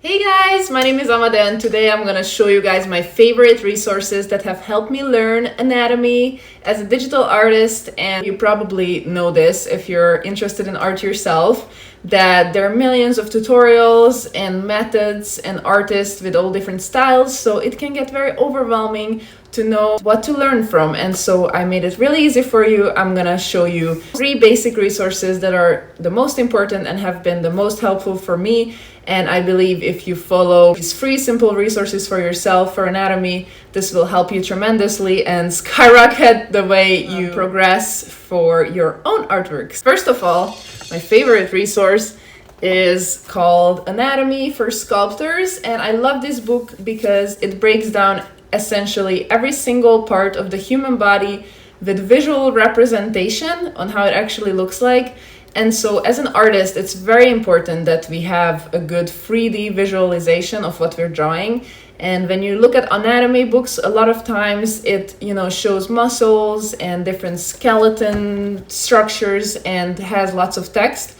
Hey guys, my name is Amade and today I'm going to show you guys my favorite resources that have helped me learn anatomy as a digital artist. And you probably know this if you're interested in art yourself, that there are millions of tutorials and methods and artists with all different styles, so it can get very overwhelming to know what to learn from. And so I made it really easy for you. I'm gonna show you 3 basic resources that are the most important and have been the most helpful for me. And I believe if you follow these free, simple resources for yourself for anatomy, this will help you tremendously and skyrocket the way you progress for your own artworks. First of all, my favorite resource is called Anatomy for Sculptors. And I love this book because it breaks down essentially every single part of the human body with visual representation on how it actually looks like. And so as an artist, it's very important that we have a good 3D visualization of what we're drawing. And when you look at anatomy books, a lot of times it, shows muscles and different skeleton structures and has lots of text.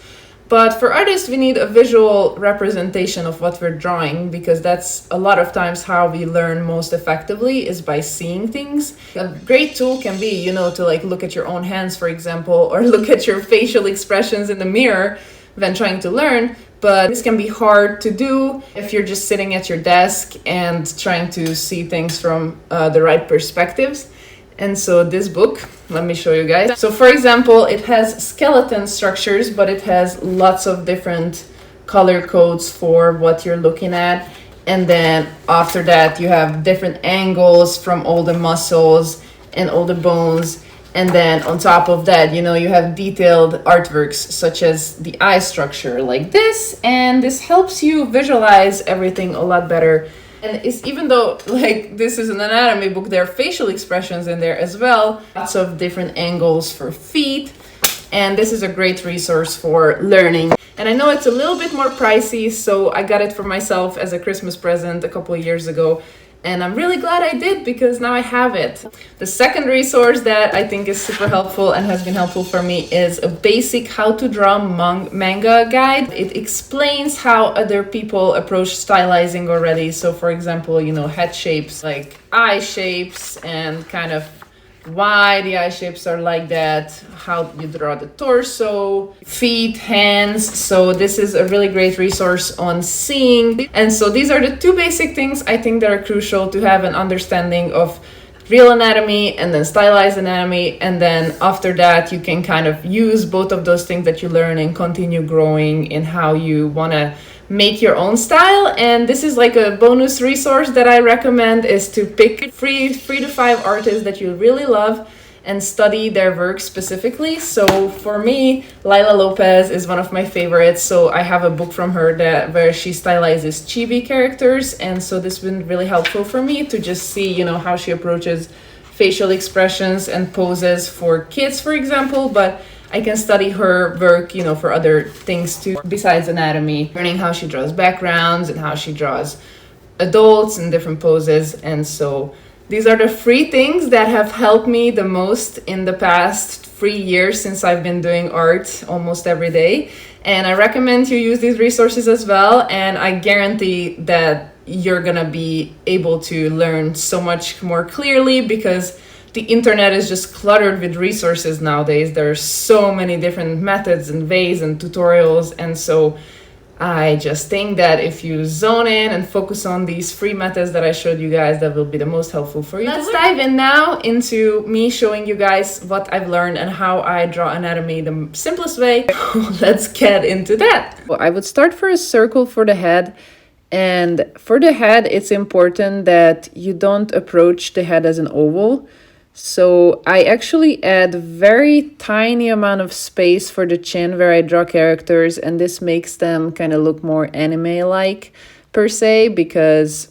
But for artists, we need a visual representation of what we're drawing, because that's a lot of times how we learn most effectively, is by seeing things. A great tool can be, to look at your own hands, for example, or look at your facial expressions in the mirror when trying to learn. But this can be hard to do if you're just sitting at your desk and trying to see things from the right perspectives. And so this book, let me show you guys. So for example, it has skeleton structures, but it has lots of different color codes for what you're looking at. And then after that, you have different angles from all the muscles and all the bones. And then on top of that, you have detailed artworks such as the eye structure like this. And this helps you visualize everything a lot better. And it's, even though this is an anatomy book, there are facial expressions in there as well. Lots of different angles for feet. And this is a great resource for learning. And I know it's a little bit more pricey, so I got it for myself as a Christmas present a couple of years ago. And I'm really glad I did, because now I have it. The second resource that I think is super helpful and has been helpful for me is a basic how to draw manga guide. It explains how other people approach stylizing already. So for example, head shapes, like eye shapes, and kind of why the eye shapes are like that, how you draw the torso, feet, hands. So this is a really great resource on seeing. And so these are the 2 basic things I think that are crucial to have an understanding of real anatomy and then stylized anatomy. And then after that, you can kind of use both of those things that you learn and continue growing in how you want to make your own style. And this is like a bonus resource that I recommend, is to pick 3 to 5 artists that you really love and study their work specifically. So for me, Lila Lopez is one of my favorites. So I have a book from her where she stylizes chibi characters. And so this has been really helpful for me to just see, how she approaches facial expressions and poses for kids, for example. But I can study her work, for other things too, besides anatomy, learning how she draws backgrounds and how she draws adults in different poses. And so these are the 3 things that have helped me the most in the past 3 years since I've been doing art almost every day. And I recommend you use these resources as well. And I guarantee that you're gonna be able to learn so much more clearly, because the internet is just cluttered with resources nowadays. There are so many different methods and ways and tutorials. And so I just think that if you zone in and focus on these free methods that I showed you guys, that will be the most helpful for you. Let's dive in now into me showing you guys what I've learned and how I draw anatomy the simplest way. Let's get into that. Well, I would start for a circle for the head. And for the head, it's important that you don't approach the head as an oval. So I actually add very tiny amount of space for the chin where I draw characters, and this makes them kind of look more anime-like per se, because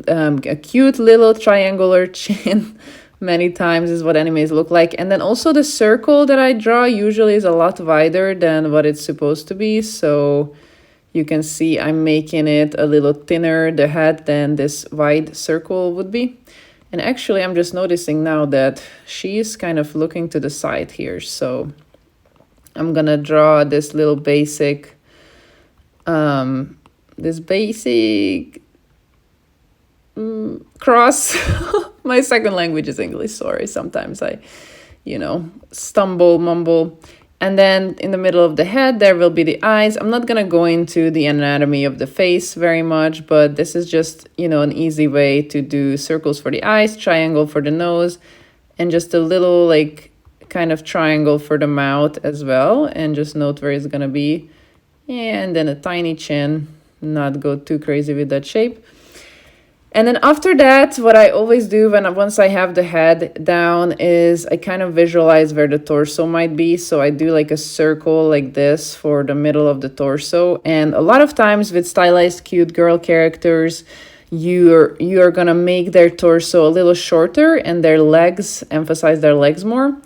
a cute little triangular chin many times is what animes look like. And then also the circle that I draw usually is a lot wider than what it's supposed to be. So you can see I'm making it a little thinner, the head, than this wide circle would be. And actually, I'm just noticing now that she is kind of looking to the side here. So I'm gonna draw this little basic this basic cross. My second language is English, sorry. Sometimes I, stumble, mumble. And then in the middle of the head, there will be the eyes. I'm not going to go into the anatomy of the face very much, but this is just, an easy way to do circles for the eyes, triangle for the nose, and just a little like kind of triangle for the mouth as well. And just note where it's going to be. And then a tiny chin, not go too crazy with that shape. And then after that, what I always do once I have the head down is I kind of visualize where the torso might be. So I do like a circle like this for the middle of the torso. And a lot of times with stylized cute girl characters, you're gonna make their torso a little shorter and their legs, emphasize their legs more.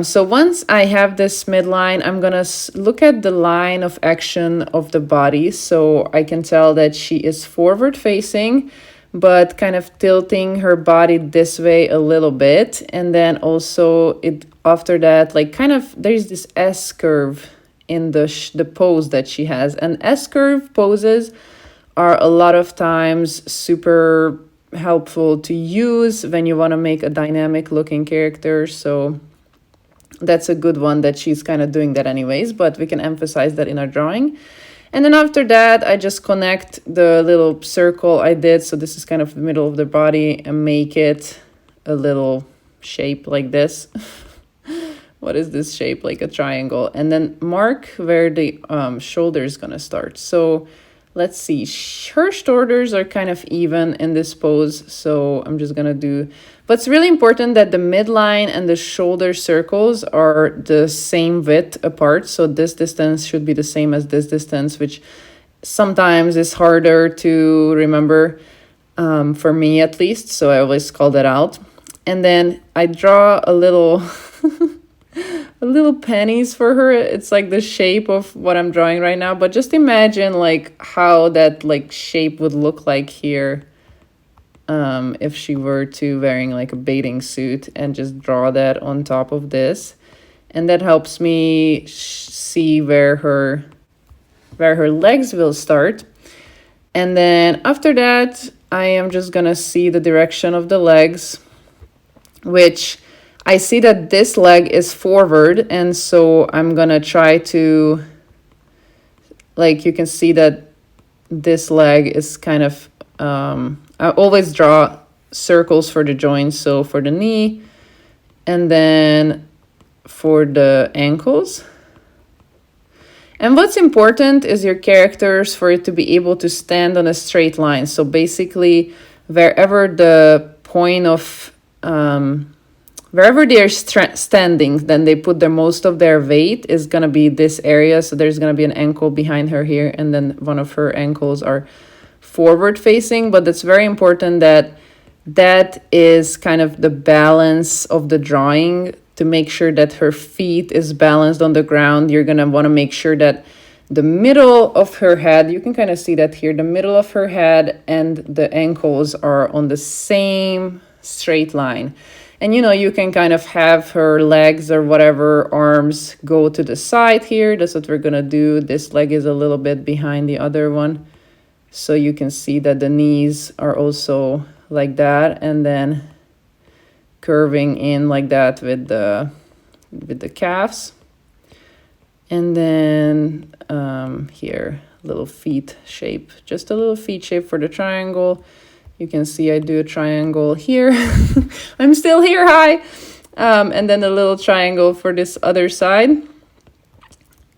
So once I have this midline, I'm gonna look at the line of action of the body. So I can tell that she is forward facing, but kind of tilting her body this way a little bit. And then also after that, like kind of, there's this S curve in the pose that she has. And S curve poses are a lot of times super helpful to use when you want to make a dynamic looking character. So that's a good one that she's kind of doing that anyways, but we can emphasize that in our drawing. And then after that, I just connect the little circle I did. So this is kind of the middle of the body and make it a little shape like this. What is this shape? Like a triangle. And then mark where the shoulder is going to start. So let's see. Her shoulders are kind of even in this pose. So I'm just going to do... But it's really important that the midline and the shoulder circles are the same width apart. So this distance should be the same as this distance, which sometimes is harder to remember, for me at least. So I always call that out. And then I draw a little... a little pennies for her. It's like the shape of what I'm drawing right now. But just imagine like how that like shape would look like here. If she were to wearing like a bathing suit, and just draw that on top of this. And that helps me see where her legs will start. And then after that, I am just gonna see the direction of the legs, which I see that this leg is forward. And so I'm gonna try to, like, you can see that this leg is kind of, I always draw circles for the joints. So for the knee, and then for the ankles. And what's important is your characters for it to be able to stand on a straight line. So basically, wherever the point of, wherever they're standing, then they put most of their weight is going to be this area. So there's going to be an ankle behind her here, and then one of her ankles are forward facing. But it's very important that is kind of the balance of the drawing, to make sure that her feet is balanced on the ground. You're going to want to make sure that the middle of her head, you can kind of see that here, the middle of her head and the ankles are on the same straight line. And, you can kind of have her legs or whatever, arms go to the side here. That's what we're going to do. This leg is a little bit behind the other one. So you can see that the knees are also like that. And then curving in like that with the calves. And then here, little feet shape. Just a little feet shape for the triangle. You can see I do a triangle here. I'm still here, hi. And then a little triangle for this other side.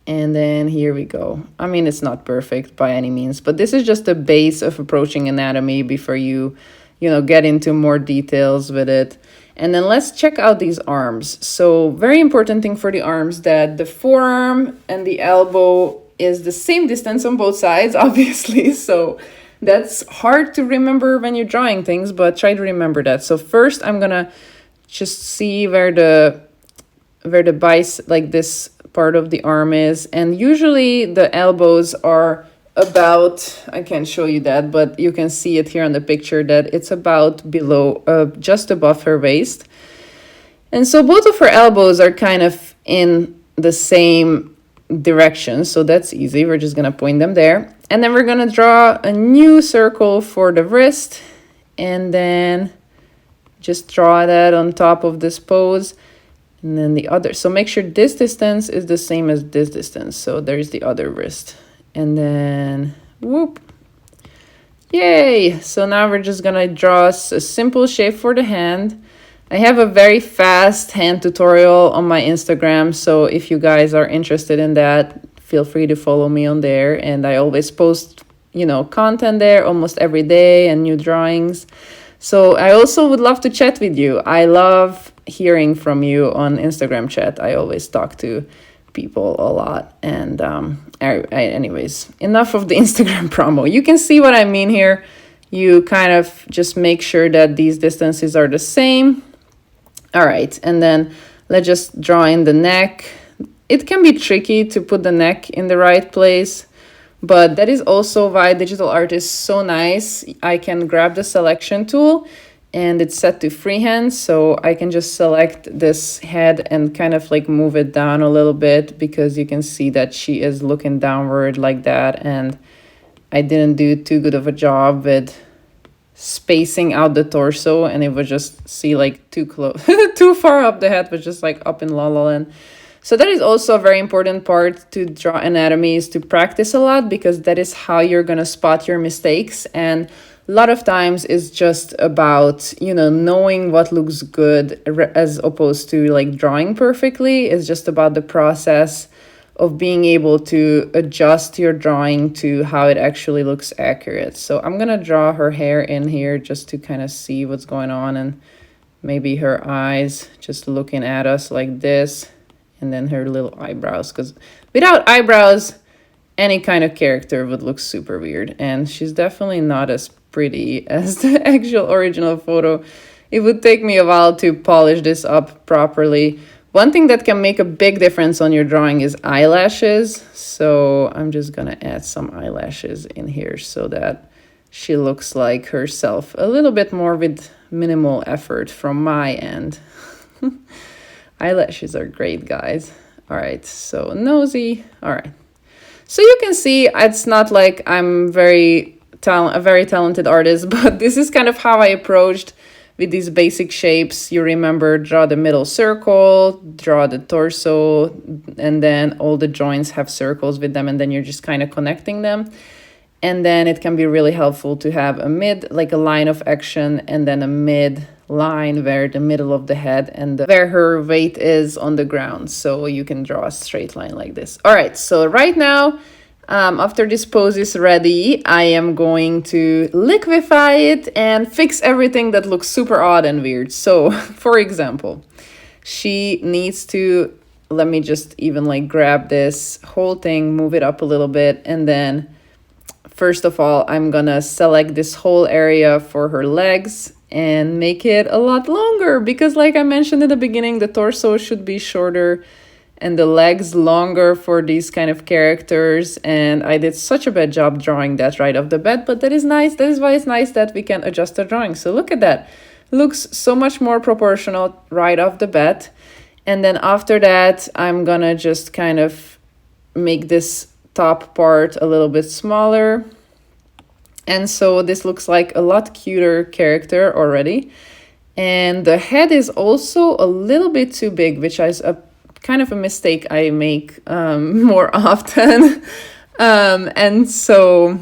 And then here we go. I mean, it's not perfect by any means, but this is just the base of approaching anatomy before you get into more details with it. And then let's check out these arms. So very important thing for the arms, that the forearm and the elbow is the same distance on both sides, obviously. So that's hard to remember when you're drawing things, but try to remember that. So first I'm gonna just see where the bicep, like this part of the arm is. And usually the elbows are about, I can't show you that, but you can see it here on the picture that it's about below, just above her waist. And so both of her elbows are kind of in the same direction. So that's easy. We're just going to point them there. And then we're gonna draw a new circle for the wrist, and then just draw that on top of this pose. And then the other, so make sure this distance is the same as this distance. So there's the other wrist. And then, whoop. Yay! So now we're just gonna draw a simple shape for the hand. I have a very fast hand tutorial on my Instagram. So if you guys are interested in that, feel free to follow me on there. And I always post, you know, content there almost every day and new drawings. So I also would love to chat with you. I love hearing from you on Instagram chat. I always talk to people a lot. And anyways, enough of the Instagram promo. You can see what I mean here. You kind of just make sure that these distances are the same. All right, and then let's just draw in the neck. It can be tricky to put the neck in the right place, but that is also why digital art is so nice. I can grab the selection tool and it's set to freehand. So I can just select this head and kind of like move it down a little bit, because you can see that she is looking downward like that. And I didn't do too good of a job with spacing out the torso, and it was just see like too close, too far up. The head was just like up in La La Land. So that is also a very important part to draw anatomy, is to practice a lot, because that is how you're going to spot your mistakes. And a lot of times it's just about, you know, knowing what looks good as opposed to like drawing perfectly. It's just about the process of being able to adjust your drawing to how it actually looks accurate. So I'm going to draw her hair in here just to kind of see what's going on, and maybe her eyes just looking at us like this. And then her little eyebrows, because without eyebrows, any kind of character would look super weird. And she's definitely not as pretty as the actual original photo. It would take me a while to polish this up properly. One thing that can make a big difference on your drawing is eyelashes. So I'm just gonna add some eyelashes in here so that she looks like herself a little bit more with minimal effort from my end. Eyelashes are great, guys. All right, so nosy. All right. So you can see it's not like I'm a very talented artist, but this is kind of how I approached with these basic shapes. You remember, draw the middle circle, draw the torso, and then all the joints have circles with them, and then you're just kind of connecting them. And then it can be really helpful to have a mid, like a line of action, and then a mid line where the middle of the head and where her weight is on the ground. So you can draw a straight line like this. All right, so right now, after this pose is ready, I am going to liquefy it and fix everything that looks super odd and weird. So for example, she needs to, let me just even like grab this whole thing, move it up a little bit, and then first of all, I'm gonna select this whole area for her legs and make it a lot longer, because like I mentioned in the beginning, the torso should be shorter and the legs longer for these kind of characters. And I did such a bad job drawing that right off the bat, but that is nice. That is why it's nice that we can adjust the drawing. So look at that. Looks so much more proportional right off the bat. And then after that, I'm gonna just kind of make this top part a little bit smaller. And so this looks like a lot cuter character already. And the head is also a little bit too big, which is a kind of a mistake I make more often. And so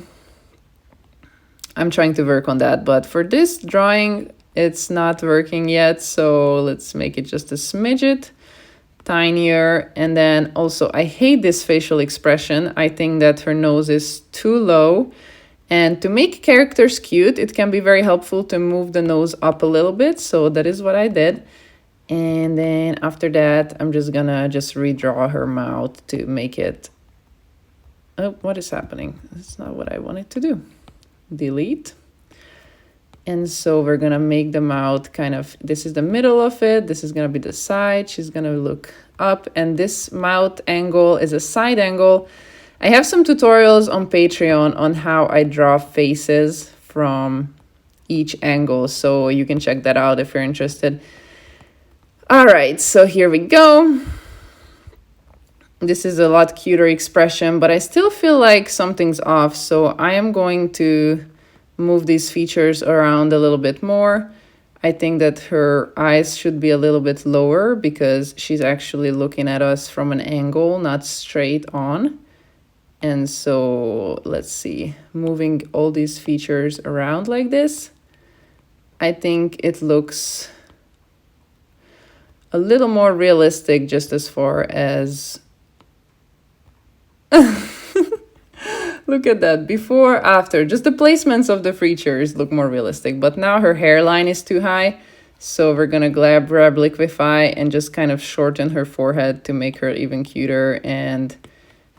I'm trying to work on that. But for this drawing, it's not working yet. So let's make it just a smidget tinier. And then also, I hate this facial expression. I think that her nose is too low. And to make characters cute, it can be very helpful to move the nose up a little bit. So that is what I did. And then after that, I'm just gonna redraw her mouth to make it... Oh, what is happening? That's not what I wanted to do. Delete. And so we're gonna make the mouth kind of... This is the middle of it. This is gonna be the side. She's gonna look up. And this mouth angle is a side angle. I have some tutorials on Patreon on how I draw faces from each angle, so you can check that out if you're interested. All right, so here we go. This is a lot cuter expression, but I still feel like something's off. So I am going to move these features around a little bit more. I think that her eyes should be a little bit lower because she's actually looking at us from an angle, not straight on. And so let's see, moving all these features around like this, I think it looks a little more realistic just as far as look at that, before, after, just the placements of the features look more realistic. But now her hairline is too high, so we're gonna grab liquefy and just kind of shorten her forehead to make her even cuter and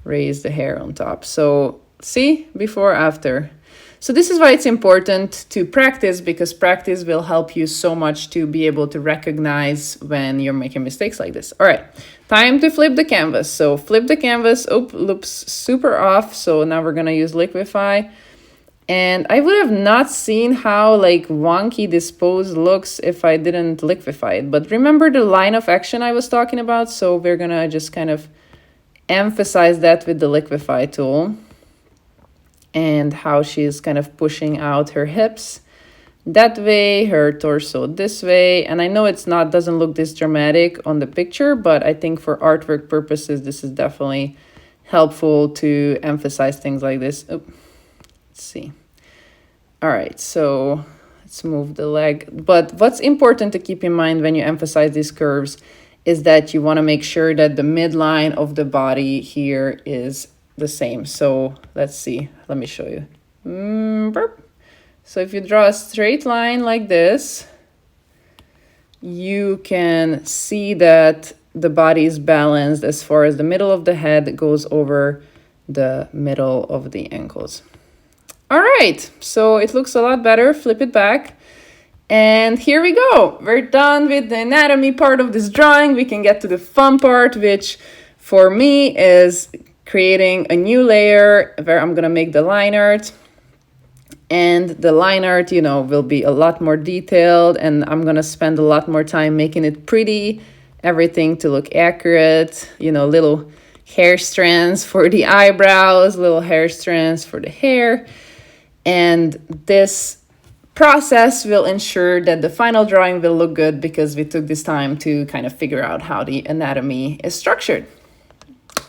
raise the hair on top. So see, before, after. So this is why it's important to practice, because practice will help you so much to be able to recognize when you're making mistakes like this. All right, time to flip the canvas. So flip the canvas. Oh, looks super off. So now we're gonna use liquefy. And I would have not seen how like wonky this pose looks if I didn't liquefy it. But remember the line of action I was talking about? So we're gonna just kind of emphasize that with the liquefy tool, and how she's kind of pushing out her hips that way, her torso this way. And I know it's not, doesn't look this dramatic on the picture, but I think for artwork purposes, this is definitely helpful to emphasize things like this. Oh, let's see. All right, so let's move the leg. But what's important to keep in mind when you emphasize these curves is that you want to make sure that the midline of the body here is the same. So let's see, let me show you. So if you draw a straight line like this, you can see that the body is balanced as far as the middle of the head goes over the middle of the ankles. All right, so it looks a lot better. Flip it back. And here we go. We're done with the anatomy part of this drawing. We can get to the fun part, which for me is creating a new layer where I'm gonna make the line art. And the line art, you know, will be a lot more detailed, and I'm gonna spend a lot more time making it pretty, everything to look accurate, you know, little hair strands for the eyebrows, little hair strands for the hair. And this process will ensure that the final drawing will look good because we took this time to kind of figure out how the anatomy is structured.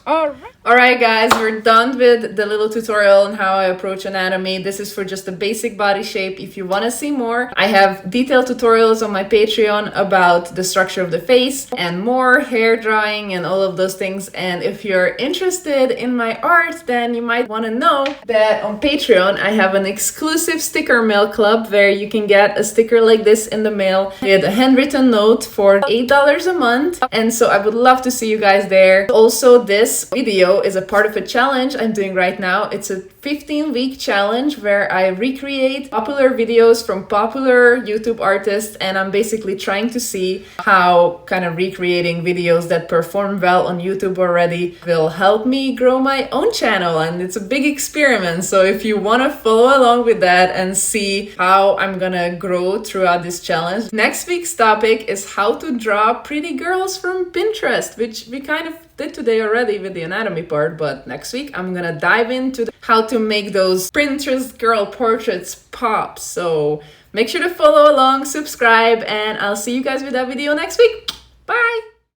All right, guys, we're done with the little tutorial on how I approach anatomy. This is for just a basic body shape. If you want to see more, I have detailed tutorials on my Patreon about the structure of the face and more, hair drawing and all of those things. And if you're interested in my art, then you might want to know that on Patreon, I have an exclusive sticker mail club where you can get a sticker like this in the mail with a handwritten note for $8 a month. And so I would love to see you guys there. Also, this video is a part of a challenge I'm doing right now. It's a 15-week challenge where I recreate popular videos from popular YouTube artists, and I'm basically trying to see how kind of recreating videos that perform well on YouTube already will help me grow my own channel. And it's a big experiment, so if you want to follow along with that and see how I'm gonna grow throughout this challenge. Next week's topic is how to draw pretty girls from Pinterest, which we kind of did today already with the anatomy part, but next week I'm gonna dive into how to make those Pinterest girl portraits pop. So make sure to follow along, subscribe, and I'll see you guys with that video next week. Bye!